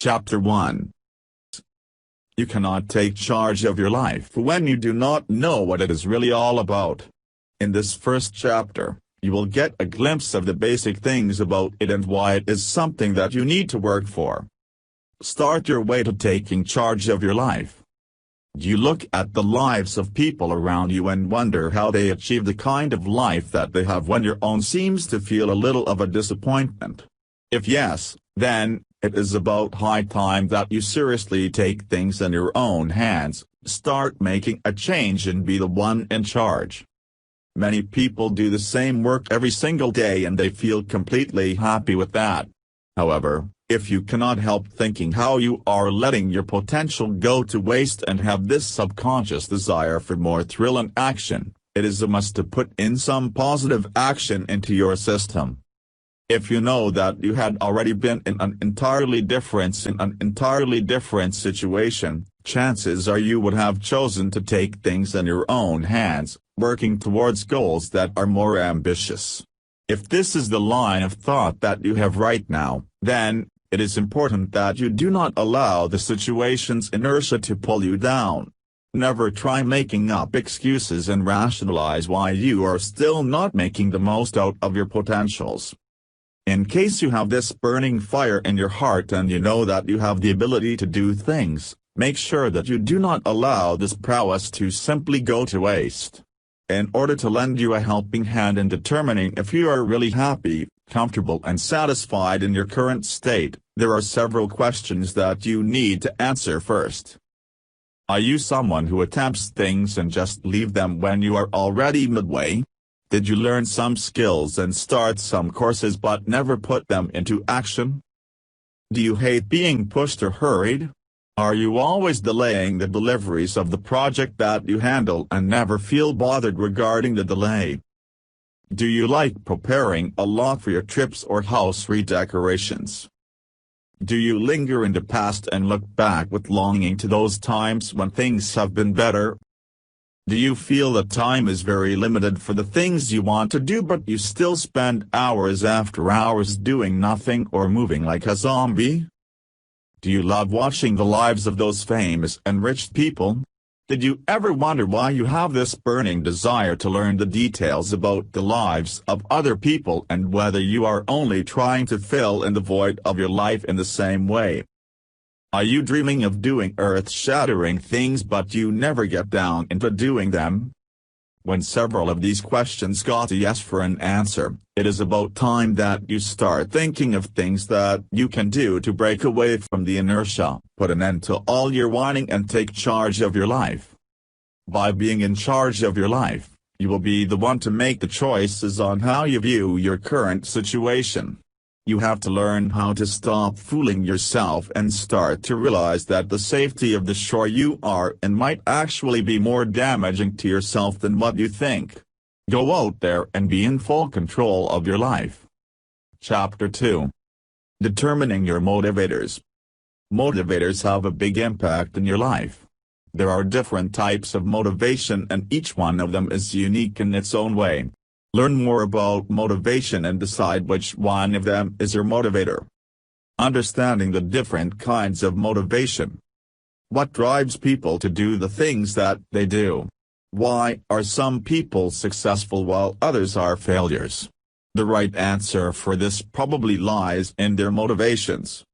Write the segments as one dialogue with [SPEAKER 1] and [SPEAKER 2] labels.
[SPEAKER 1] Chapter 1. You cannot take charge of your life when you do not know what it is really all about. In this first chapter, you will get a glimpse of the basic things about it and why it is something that you need to work for. Start your way to taking charge of your life. You look at the lives of people around you and wonder how they achieve the kind of life that they have when your own seems to feel a little of a disappointment. If yes, then it is about high time that you seriously take things in your own hands, start making a change and be the one in charge. Many people do the same work every single day and they feel completely happy with that. However, if you cannot help thinking how you are letting your potential go to waste and have this subconscious desire for more thrill and action, it is a must to put in some positive action into your system. If you know that you had already been in an entirely different situation, chances are you would have chosen to take things in your own hands, working towards goals that are more ambitious. If this is the line of thought that you have right now, then it is important that you do not allow the situation's inertia to pull you down. Never try making up excuses and rationalize why you are still not making the most out of your potentials. In case you have this burning fire in your heart and you know that you have the ability to do things, make sure that you do not allow this prowess to simply go to waste. In order to lend you a helping hand in determining if you are really happy, comfortable and satisfied in your current state, there are several questions that you need to answer first. Are you someone who attempts things and just leave them when you are already midway? Did you learn some skills and start some courses but never put them into action? Do you hate being pushed or hurried? Are you always delaying the deliveries of the project that you handle and never feel bothered regarding the delay? Do you like preparing a lot for your trips or house redecorations? Do you linger in the past and look back with longing to those times when things have been better? Do you feel that time is very limited for the things you want to do but you still spend hours after hours doing nothing or moving like a zombie? Do you love watching the lives of those famous and rich people? Did you ever wonder why you have this burning desire to learn the details about the lives of other people and whether you are only trying to fill in the void of your life in the same way? Are you dreaming of doing earth-shattering things but you never get down into doing them? When several of these questions got a yes for an answer, it is about time that you start thinking of things that you can do to break away from the inertia, put an end to all your whining and take charge of your life. By being in charge of your life, you will be the one to make the choices on how you view your current situation. You have to learn how to stop fooling yourself and start to realize that the safety of the shore you are in might actually be more damaging to yourself than what you think. Go out there and be in full control of your life. Chapter 2. Determining your motivators. Motivators have a big impact in your life. There are different types of motivation and each one of them is unique in its own way. Learn more about motivation and decide which one of them is your motivator. Understanding the different kinds of motivation. What drives people to do the things that they do? Why are some people successful while others are failures? The right answer for this probably lies in their motivations.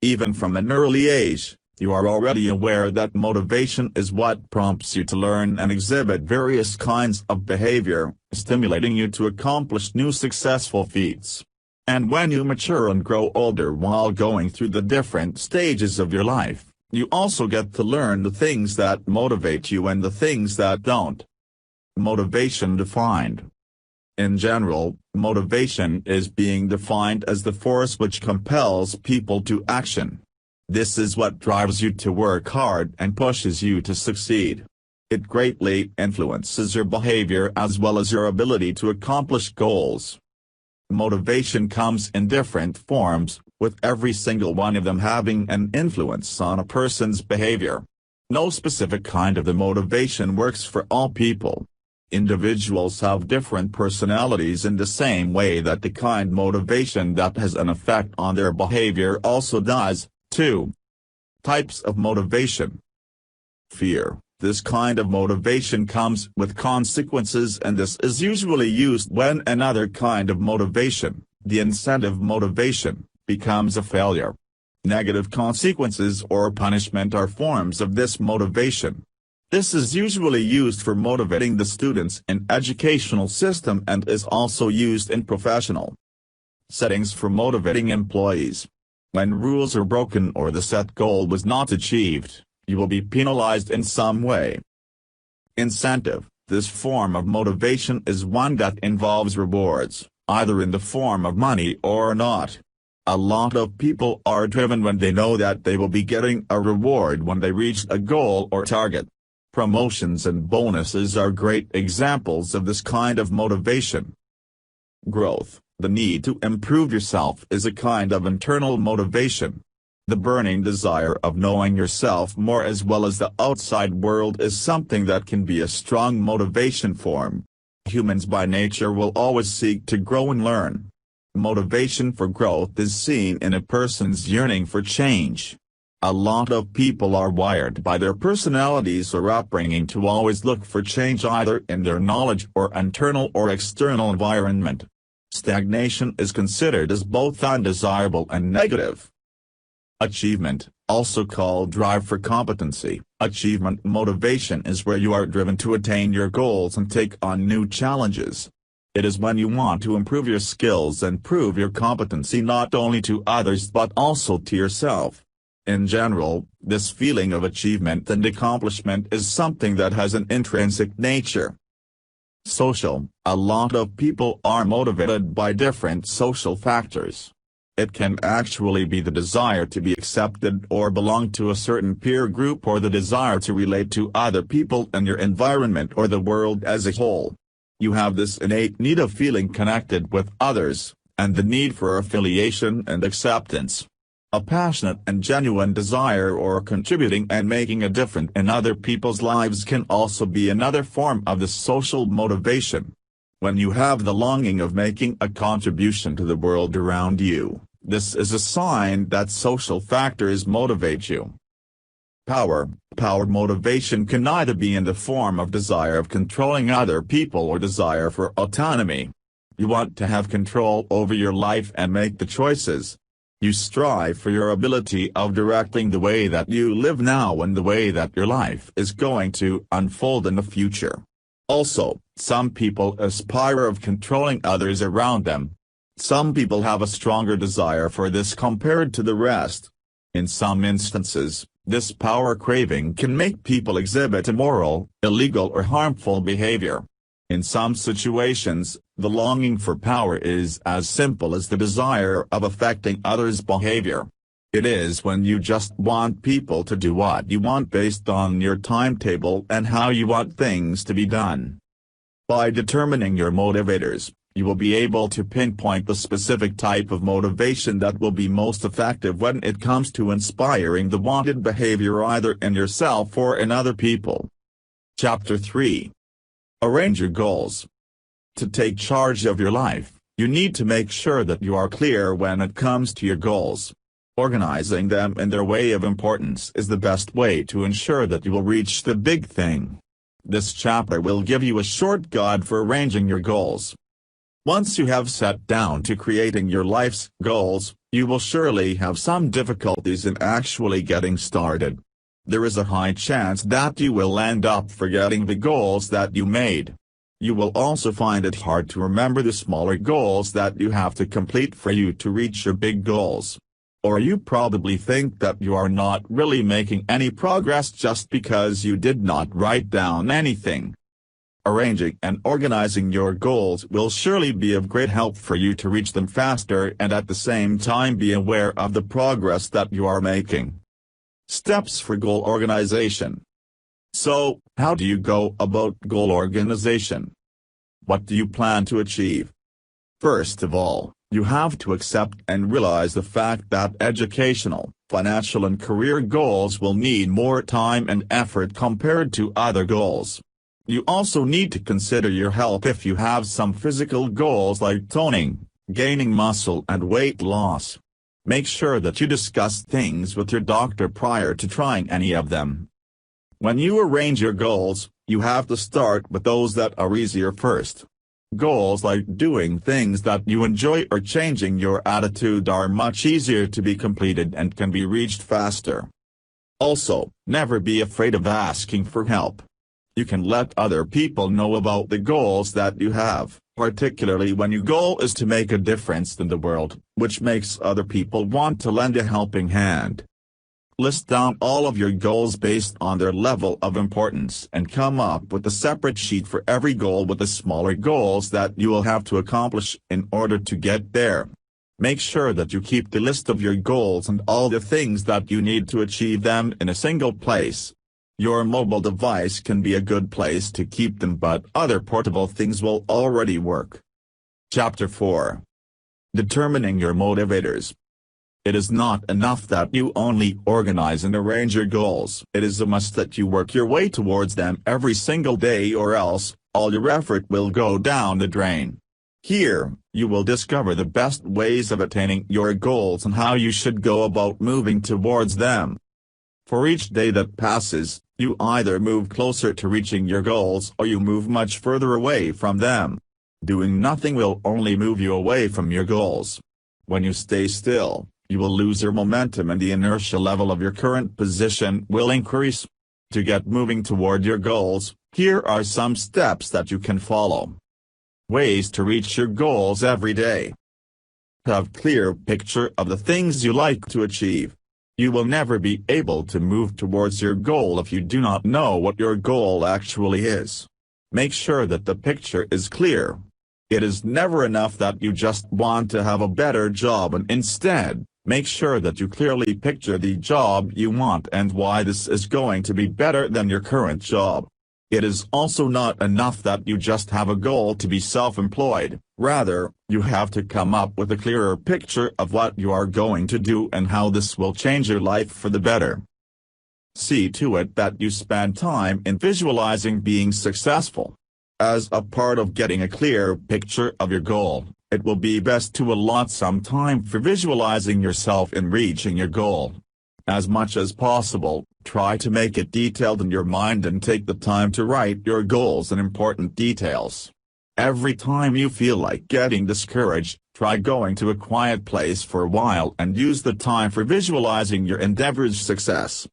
[SPEAKER 1] Even from an early age, you are already aware that motivation is what prompts you to learn and exhibit various kinds of behavior, stimulating you to accomplish new successful feats. And when you mature and grow older while going through the different stages of your life, you also get to learn the things that motivate you and the things that don't. Motivation defined. In general, motivation is being defined as the force which compels people to action. This is what drives you to work hard and pushes you to succeed. It greatly influences your behavior as well as your ability to accomplish goals. Motivation comes in different forms, with every single one of them having an influence on a person's behavior. No specific kind of the motivation works for all people. Individuals have different personalities in the same way that the kind motivation that has an effect on their behavior also does. 2. Types of motivation. Fear. This kind of motivation comes with consequences, and this is usually used when another kind of motivation, the incentive motivation, becomes a failure. Negative consequences or punishment are forms of this motivation. This is usually used for motivating the students in educational system and is also used in professional settings for motivating employees. When rules are broken or the set goal was not achieved, you will be penalized in some way. Incentive. This form of motivation is one that involves rewards, either in the form of money or not. A lot of people are driven when they know that they will be getting a reward when they reach a goal or target. Promotions and bonuses are great examples of this kind of motivation. Growth. The need to improve yourself is a kind of internal motivation. The burning desire of knowing yourself more as well as the outside world is something that can be a strong motivation form. Humans by nature will always seek to grow and learn. Motivation for growth is seen in a person's yearning for change. A lot of people are wired by their personalities or upbringing to always look for change either in their knowledge or internal or external environment. Stagnation is considered as both undesirable and negative. Achievement, also called drive for competency. Achievement motivation is where you are driven to attain your goals and take on new challenges. It is when you want to improve your skills and prove your competency not only to others but also to yourself. In general, this feeling of achievement and accomplishment is something that has an intrinsic nature. Social. A lot of people are motivated by different social factors. It can actually be the desire to be accepted or belong to a certain peer group or the desire to relate to other people in your environment or the world as a whole. You have this innate need of feeling connected with others, and the need for affiliation and acceptance. A passionate and genuine desire or contributing and making a difference in other people's lives can also be another form of the social motivation. When you have the longing of making a contribution to the world around you, this is a sign that social factors motivate you. Power. Power motivation can either be in the form of desire of controlling other people or desire for autonomy. You want to have control over your life and make the choices. You strive for your ability of directing the way that you live now and the way that your life is going to unfold in the future. Also, some people aspire of controlling others around them. Some people have a stronger desire for this compared to the rest. In some instances, this power craving can make people exhibit immoral, illegal or harmful behavior. In some situations, the longing for power is as simple as the desire of affecting others' behavior. It is when you just want people to do what you want based on your timetable and how you want things to be done. By determining your motivators, you will be able to pinpoint the specific type of motivation that will be most effective when it comes to inspiring the wanted behavior either in yourself or in other people. Chapter 3. Arrange your goals. To take charge of your life, you need to make sure that you are clear when it comes to your goals. Organizing them in their way of importance is the best way to ensure that you will reach the big thing. This chapter will give you a short guide for arranging your goals. Once you have sat down to creating your life's goals, you will surely have some difficulties in actually getting started. There is a high chance that you will end up forgetting the goals that you made. You will also find it hard to remember the smaller goals that you have to complete for you to reach your big goals. Or you probably think that you are not really making any progress just because you did not write down anything. Arranging and organizing your goals will surely be of great help for you to reach them faster and at the same time be aware of the progress that you are making. Steps for goal organization. So, how do you go about goal organization? What do you plan to achieve? First of all, you have to accept and realize the fact that educational, financial and career goals will need more time and effort compared to other goals. You also need to consider your health if you have some physical goals like toning, gaining muscle and weight loss. Make sure that you discuss things with your doctor prior to trying any of them. When you arrange your goals, you have to start with those that are easier first. Goals like doing things that you enjoy or changing your attitude are much easier to be completed and can be reached faster. Also, never be afraid of asking for help. You can let other people know about the goals that you have, particularly when your goal is to make a difference in the world, which makes other people want to lend a helping hand. List down all of your goals based on their level of importance and come up with a separate sheet for every goal with the smaller goals that you will have to accomplish in order to get there. Make sure that you keep the list of your goals and all the things that you need to achieve them in a single place. Your mobile device can be a good place to keep them, but other portable things will already work. Chapter 4. Determining your motivators. It is not enough that you only organize and arrange your goals. It is a must that you work your way towards them every single day, or else, all your effort will go down the drain. Here, you will discover the best ways of attaining your goals and how you should go about moving towards them. For each day that passes, you either move closer to reaching your goals or you move much further away from them. Doing nothing will only move you away from your goals. When you stay still, you will lose your momentum and the inertia level of your current position will increase. To get moving toward your goals, here are some steps that you can follow. Ways to reach your goals every day. Have clear picture of the things you like to achieve. You will never be able to move towards your goal if you do not know what your goal actually is. Make sure that the picture is clear. It is never enough that you just want to have a better job, and instead, make sure that you clearly picture the job you want and why this is going to be better than your current job. It is also not enough that you just have a goal to be self-employed. Rather, you have to come up with a clearer picture of what you are going to do and how this will change your life for the better. See to it that you spend time in visualizing being successful. As a part of getting a clear picture of your goal, it will be best to allot some time for visualizing yourself in reaching your goal. As much as possible, try to make it detailed in your mind and take the time to write your goals and important details. Every time you feel like getting discouraged, try going to a quiet place for a while and use the time for visualizing your endeavor's success.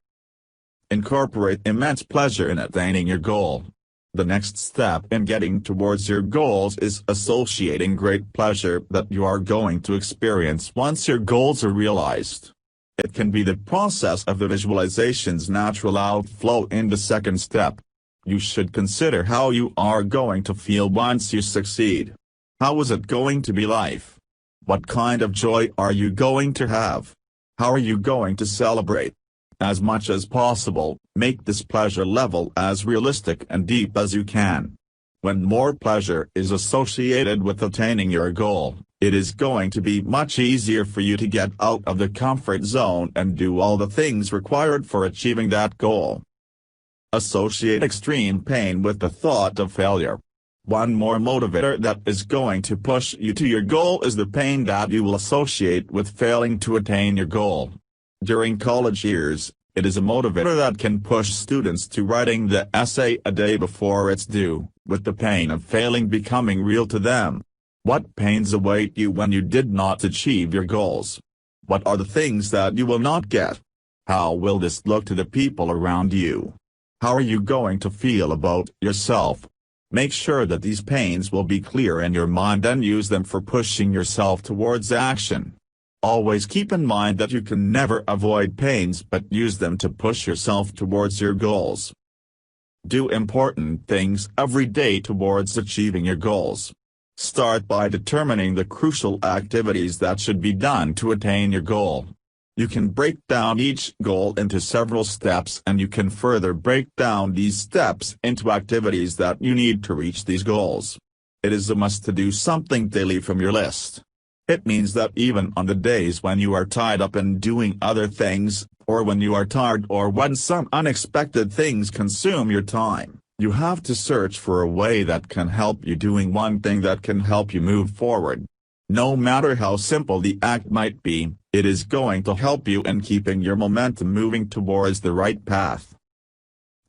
[SPEAKER 1] Incorporate immense pleasure in attaining your goal. The next step in getting towards your goals is associating great pleasure that you are going to experience once your goals are realized. It can be the process of the visualization's natural outflow in the second step. You should consider how you are going to feel once you succeed. How is it going to be life? What kind of joy are you going to have? How are you going to celebrate? As much as possible, make this pleasure level as realistic and deep as you can. When more pleasure is associated with attaining your goal, it is going to be much easier for you to get out of the comfort zone and do all the things required for achieving that goal. Associate extreme pain with the thought of failure. One more motivator that is going to push you to your goal is the pain that you will associate with failing to attain your goal. During college years, it is a motivator that can push students to writing the essay a day before it's due, with the pain of failing becoming real to them. What pains await you when you did not achieve your goals? What are the things that you will not get? How will this look to the people around you? How are you going to feel about yourself? Make sure that these pains will be clear in your mind and use them for pushing yourself towards action. Always keep in mind that you can never avoid pains but use them to push yourself towards your goals. Do important things every day towards achieving your goals. Start by determining the crucial activities that should be done to attain your goal. You can break down each goal into several steps, and you can further break down these steps into activities that you need to reach these goals. It is a must to do something daily from your list. It means that even on the days when you are tied up in doing other things, or when you are tired, or when some unexpected things consume your time, you have to search for a way that can help you doing one thing that can help you move forward. No matter how simple the act might be, It is going to help you in keeping your momentum moving towards the right path.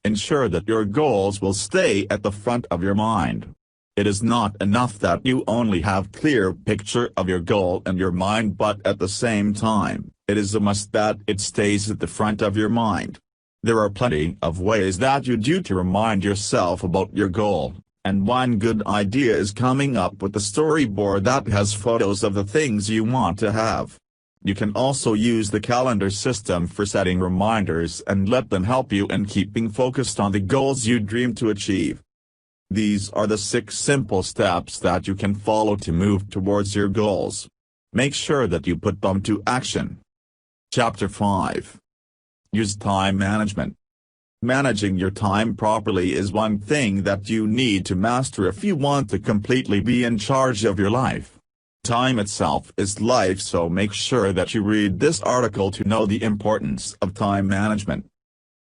[SPEAKER 1] Ensure that your goals will stay at the front of your mind. It is not enough that you only have clear picture of your goal in your mind, but at the same time, it is a must that it stays at the front of your mind. There are plenty of ways that you do to remind yourself about your goal, and one good idea is coming up with a storyboard that has photos of the things you want to have. You can also use the calendar system for setting reminders and let them help you in keeping focused on the goals you dream to achieve. These are the 6 simple steps that you can follow to move towards your goals. Make sure that you put them to action. Chapter 5. Use time management. Managing your time properly is one thing that you need to master if you want to completely be in charge of your life. Time itself is life, so make sure that you read this article to know the importance of time management.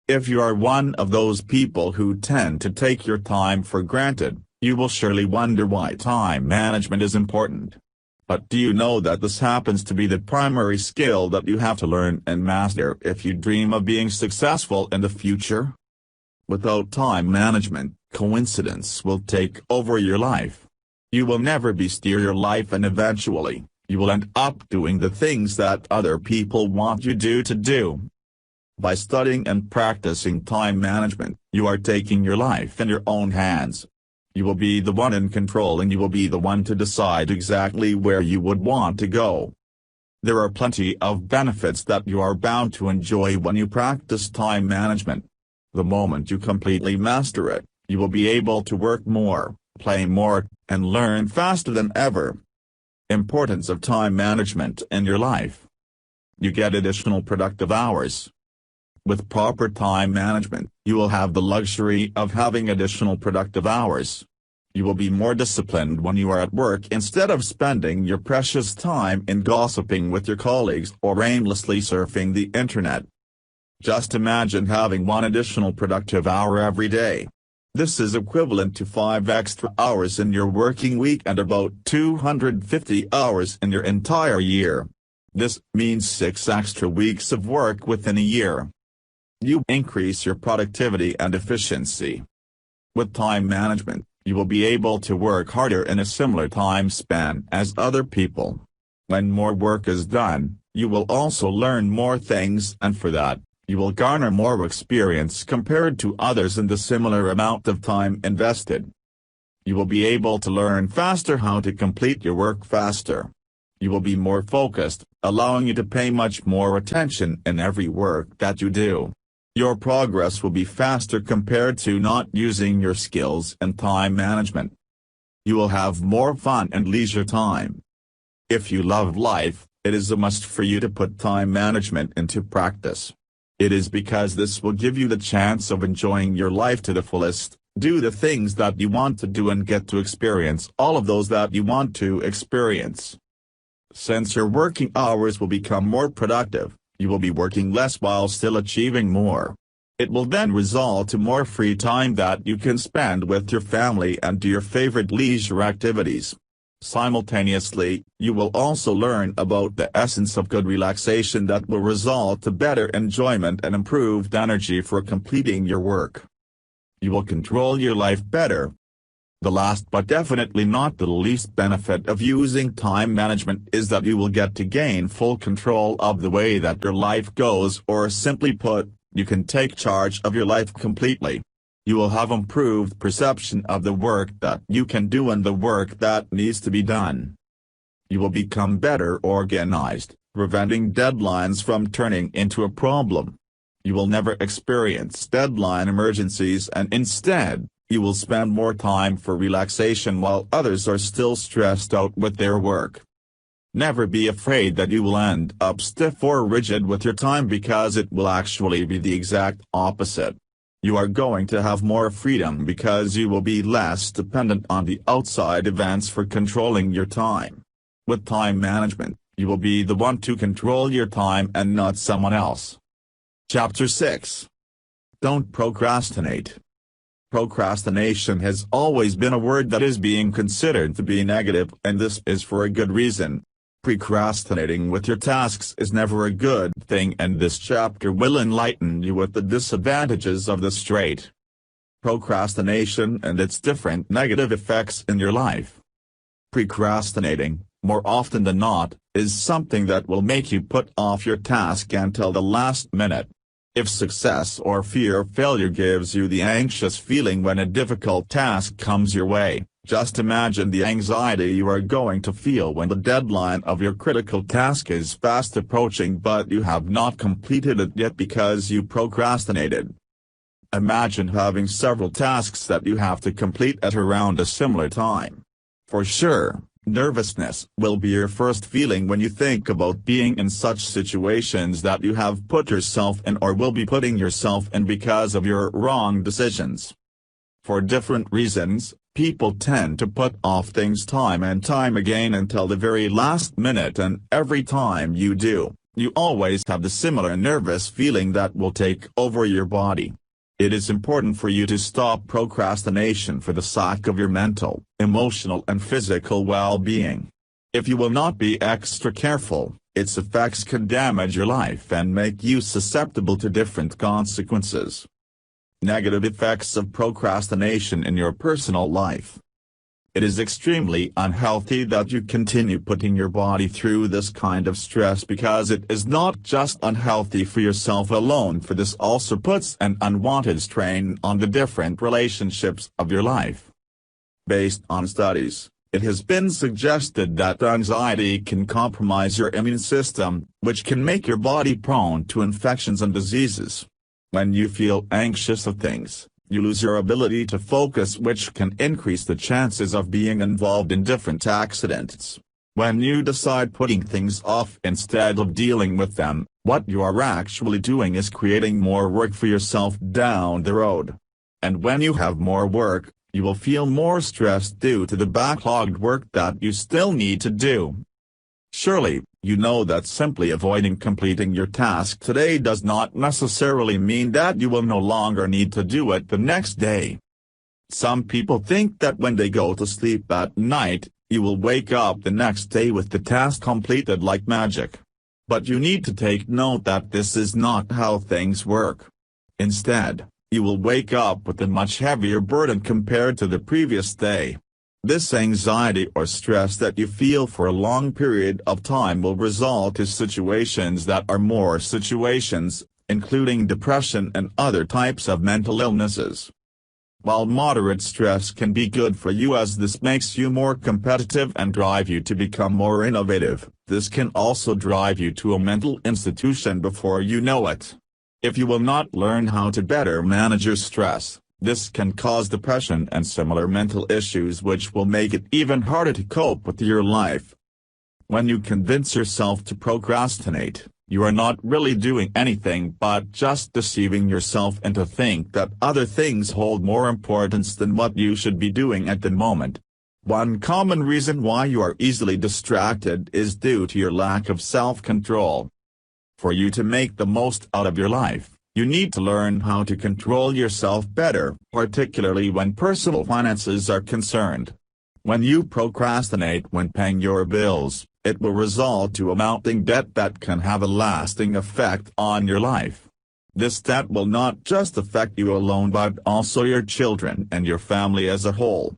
[SPEAKER 1] If you are one of those people who tend to take your time for granted, you will surely wonder why time management is important. But do you know that this happens to be the primary skill that you have to learn and master if you dream of being successful in the future? Without time management, coincidence will take over your life. You will never steer your life, and eventually, you will end up doing the things that other people want you to do. By studying and practicing time management, you are taking your life in your own hands. You will be the one in control, and you will be the one to decide exactly where you would want to go. There are plenty of benefits that you are bound to enjoy when you practice time management. The moment you completely master it, you will be able to work more, play more, and learn faster than ever. Importance of time management in your life. You get additional productive hours. With proper time management, you will have the luxury of having additional productive hours. You will be more disciplined when you are at work instead of spending your precious time in gossiping with your colleagues or aimlessly surfing the internet. Just imagine having 1 additional productive hour every day. This is equivalent to 5 extra hours in your working week and about 250 hours in your entire year. This means 6 extra weeks of work within a year. You increase your productivity and efficiency. With time management, you will be able to work harder in a similar time span as other people. When more work is done, you will also learn more things, and for that, you will garner more experience compared to others in the similar amount of time invested. You will be able to learn faster how to complete your work faster. You will be more focused, allowing you to pay much more attention in every work that you do. Your progress will be faster compared to not using your skills and time management. You will have more fun and leisure time. If you love life, it is a must for you to put time management into practice. It is because this will give you the chance of enjoying your life to the fullest, do the things that you want to do, and get to experience all of those that you want to experience. Since your working hours will become more productive, you will be working less while still achieving more. It will then result in more free time that you can spend with your family and do your favorite leisure activities. Simultaneously, you will also learn about the essence of good relaxation that will result to better enjoyment and improved energy for completing your work. You will control your life better. The last but definitely not the least benefit of using time management is that you will get to gain full control of the way that your life goes, or simply put, you can take charge of your life completely. You will have improved perception of the work that you can do and the work that needs to be done. You will become better organized, preventing deadlines from turning into a problem. You will never experience deadline emergencies, and instead, you will spend more time for relaxation while others are still stressed out with their work. Never be afraid that you will end up stiff or rigid with your time, because it will actually be the exact opposite. You are going to have more freedom because you will be less dependent on the outside events for controlling your time. With time management, you will be the one to control your time and not someone else. Chapter 6. Don't procrastinate. Procrastination has always been a word that is being considered to be negative, and this is for a good reason. Procrastinating with your tasks is never a good thing, and this chapter will enlighten you with the disadvantages of this trait. Procrastination and its different negative effects in your life. Procrastinating, more often than not, is something that will make you put off your task until the last minute. If success or fear of failure gives you the anxious feeling when a difficult task comes your way, just imagine the anxiety you are going to feel when the deadline of your critical task is fast approaching but you have not completed it yet because you procrastinated. Imagine having several tasks that you have to complete at around a similar time. For sure, nervousness will be your first feeling when you think about being in such situations that you have put yourself in or will be putting yourself in because of your wrong decisions. For different reasons, people tend to put off things time and time again until the very last minute, and every time you do, you always have the similar nervous feeling that will take over your body. It is important for you to stop procrastination for the sake of your mental, emotional and physical well-being. If you will not be extra careful, its effects can damage your life and make you susceptible to different consequences. Negative effects of procrastination in your personal life. It is extremely unhealthy that you continue putting your body through this kind of stress, because it is not just unhealthy for yourself alone, for this also puts an unwanted strain on the different relationships of your life. Based on studies, it has been suggested that anxiety can compromise your immune system, which can make your body prone to infections and diseases. When you feel anxious of things, you lose your ability to focus, which can increase the chances of being involved in different accidents. When you decide putting things off instead of dealing with them, what you are actually doing is creating more work for yourself down the road. And when you have more work, you will feel more stressed due to the backlogged work that you still need to do. Surely, you know that simply avoiding completing your task today does not necessarily mean that you will no longer need to do it the next day. Some people think that when they go to sleep at night, you will wake up the next day with the task completed like magic. But you need to take note that this is not how things work. Instead, you will wake up with a much heavier burden compared to the previous day. This anxiety or stress that you feel for a long period of time will result in situations that are more situations, including depression and other types of mental illnesses. While moderate stress can be good for you as this makes you more competitive and drive you to become more innovative, this can also drive you to a mental institution before you know it. If you will not learn how to better manage your stress, this can cause depression and similar mental issues, which will make it even harder to cope with your life. When you convince yourself to procrastinate, you are not really doing anything but just deceiving yourself into think that other things hold more importance than what you should be doing at the moment. One common reason why you are easily distracted is due to your lack of self-control. For you to make the most out of your life, you need to learn how to control yourself better, particularly when personal finances are concerned. When you procrastinate when paying your bills, it will result to a mounting debt that can have a lasting effect on your life. This debt will not just affect you alone but also your children and your family as a whole.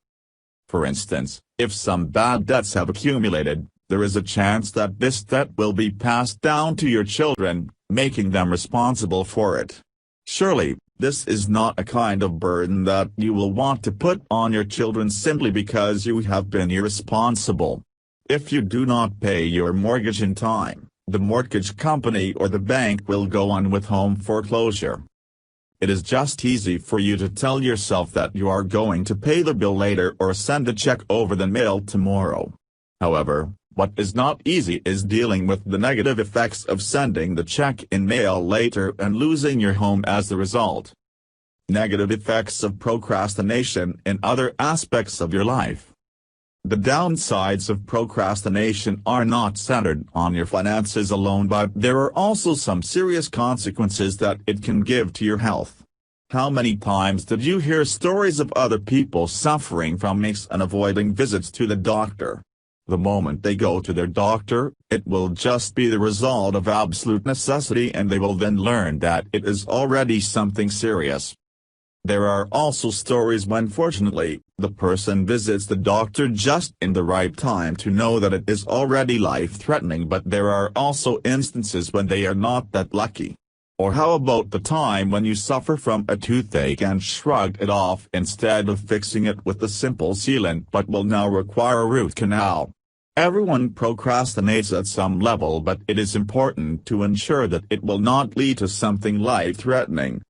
[SPEAKER 1] For instance, if some bad debts have accumulated, there is a chance that this debt will be passed down to your children, making them responsible for it. Surely, this is not a kind of burden that you will want to put on your children simply because you have been irresponsible. If you do not pay your mortgage in time, the mortgage company or the bank will go on with home foreclosure. It is just easy for you to tell yourself that you are going to pay the bill later or send the check over the mail tomorrow. However, what is not easy is dealing with the negative effects of sending the check in mail later and losing your home as the result. Negative effects of procrastination in other aspects of your life. The downsides of procrastination are not centered on your finances alone, but there are also some serious consequences that it can give to your health. How many times did you hear stories of other people suffering from aches and avoiding visits to the doctor? The moment they go to their doctor, it will just be the result of absolute necessity, and they will then learn that it is already something serious. There are also stories when fortunately, the person visits the doctor just in the right time to know that it is already life-threatening, but there are also instances when they are not that lucky. Or how about the time when you suffer from a toothache and shrugged it off instead of fixing it with a simple sealant but will now require a root canal? Everyone procrastinates at some level, but it is important to ensure that it will not lead to something life-threatening.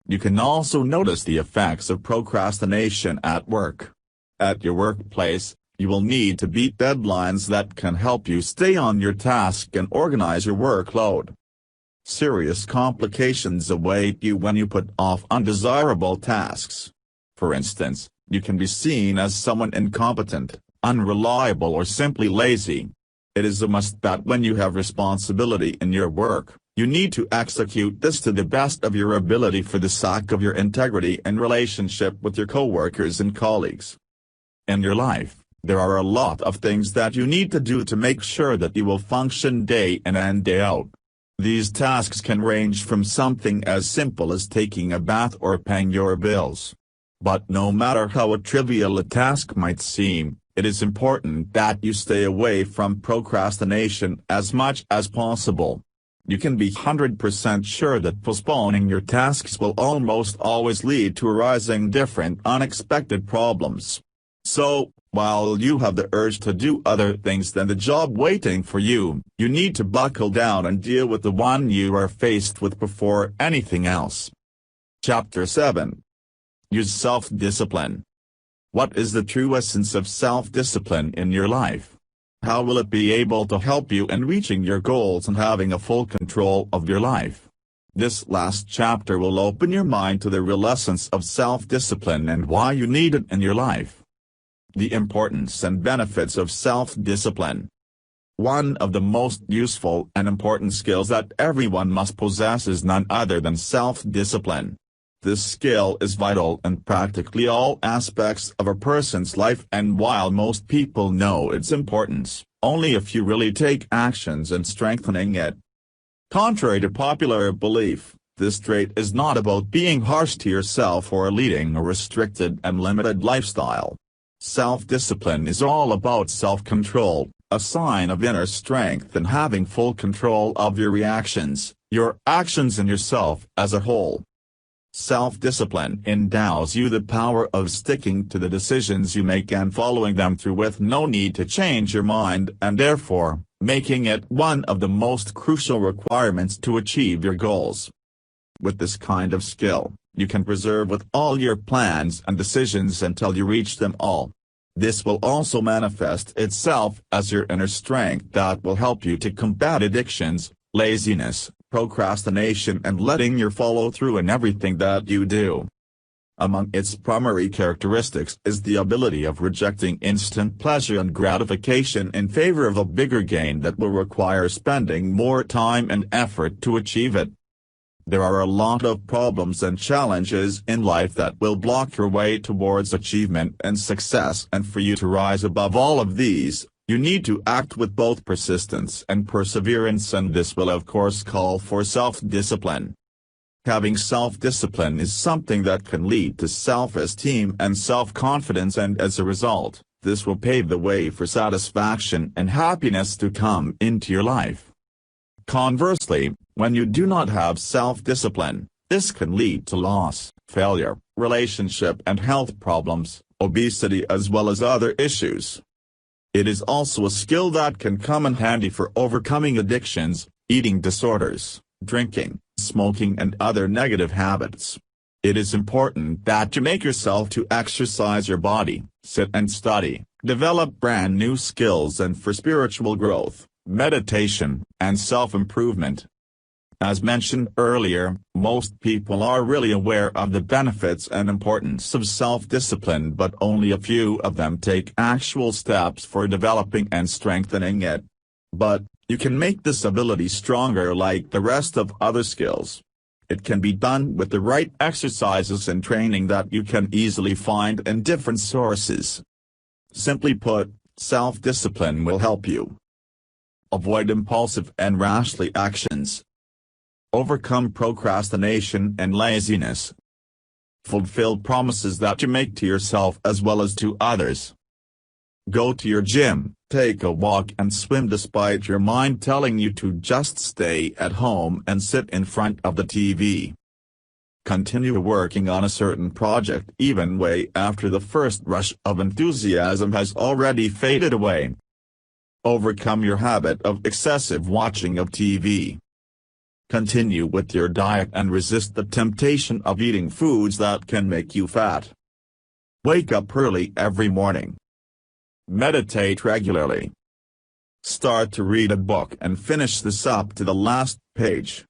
[SPEAKER 1] You can also notice the effects of procrastination at work. At your workplace, you will need to beat deadlines that can help you stay on your task and organize your workload. Serious complications await you when you put off undesirable tasks. For instance, you can be seen as someone incompetent, unreliable, or simply lazy. It is a must that when you have responsibility in your work, you need to execute this to the best of your ability for the sake of your integrity and relationship with your coworkers and colleagues. In your life, there are a lot of things that you need to do to make sure that you will function day in and day out. These tasks can range from something as simple as taking a bath or paying your bills. But no matter how trivial a task might seem, it is important that you stay away from procrastination as much as possible. You can be 100% sure that postponing your tasks will almost always lead to arising different unexpected problems. So, while you have the urge to do other things than the job waiting for you, you need to buckle down and deal with the one you are faced with before anything else. Chapter 7. Use self-discipline. What is the true essence of self-discipline in your life? How will it be able to help you in reaching your goals and having a full control of your life? This last chapter will open your mind to the real essence of self-discipline and why you need it in your life. The importance and benefits of self-discipline. One of the most useful and important skills that everyone must possess is none other than self-discipline. This skill is vital in practically all aspects of a person's life, and while most people know its importance, only a few really take actions in strengthening it. Contrary to popular belief, this trait is not about being harsh to yourself or leading a restricted and limited lifestyle. Self-discipline is all about self-control, a sign of inner strength and having full control of your reactions, your actions and yourself as a whole. Self-discipline endows you the power of sticking to the decisions you make and following them through with no need to change your mind, and therefore, making it one of the most crucial requirements to achieve your goals. With this kind of skill, you can persevere with all your plans and decisions until you reach them all. This will also manifest itself as your inner strength that will help you to combat addictions, laziness, procrastination, and letting your follow through in everything that you do. Among its primary characteristics is the ability of rejecting instant pleasure and gratification in favor of a bigger gain that will require spending more time and effort to achieve it. There are a lot of problems and challenges in life that will block your way towards achievement and success, and for you to rise above all of these, you need to act with both persistence and perseverance, and this will of course call for self-discipline. Having self-discipline is something that can lead to self-esteem and self-confidence, and as a result, this will pave the way for satisfaction and happiness to come into your life. Conversely, when you do not have self-discipline, this can lead to loss, failure, relationship and health problems, obesity, as well as other issues. It is also a skill that can come in handy for overcoming addictions, eating disorders, drinking, smoking and other negative habits. It is important that you make yourself to exercise your body, sit and study, develop brand new skills, and for spiritual growth, meditation, and self-improvement. As mentioned earlier, most people are really aware of the benefits and importance of self-discipline, but only a few of them take actual steps for developing and strengthening it. But, you can make this ability stronger like the rest of other skills. It can be done with the right exercises and training that you can easily find in different sources. Simply put, Self-discipline will help you. Avoid impulsive and rashly actions. Overcome procrastination and laziness. Fulfill promises that you make to yourself as well as to others. Go to your gym, take a walk and swim despite your mind telling you to just stay at home and sit in front of the TV. Continue working on a certain project even way after the first rush of enthusiasm has already faded away. Overcome your habit of excessive watching of TV. Continue with your diet and resist the temptation of eating foods that can make you fat. Wake up early every morning. Meditate regularly. Start to read a book and finish this up to the last page.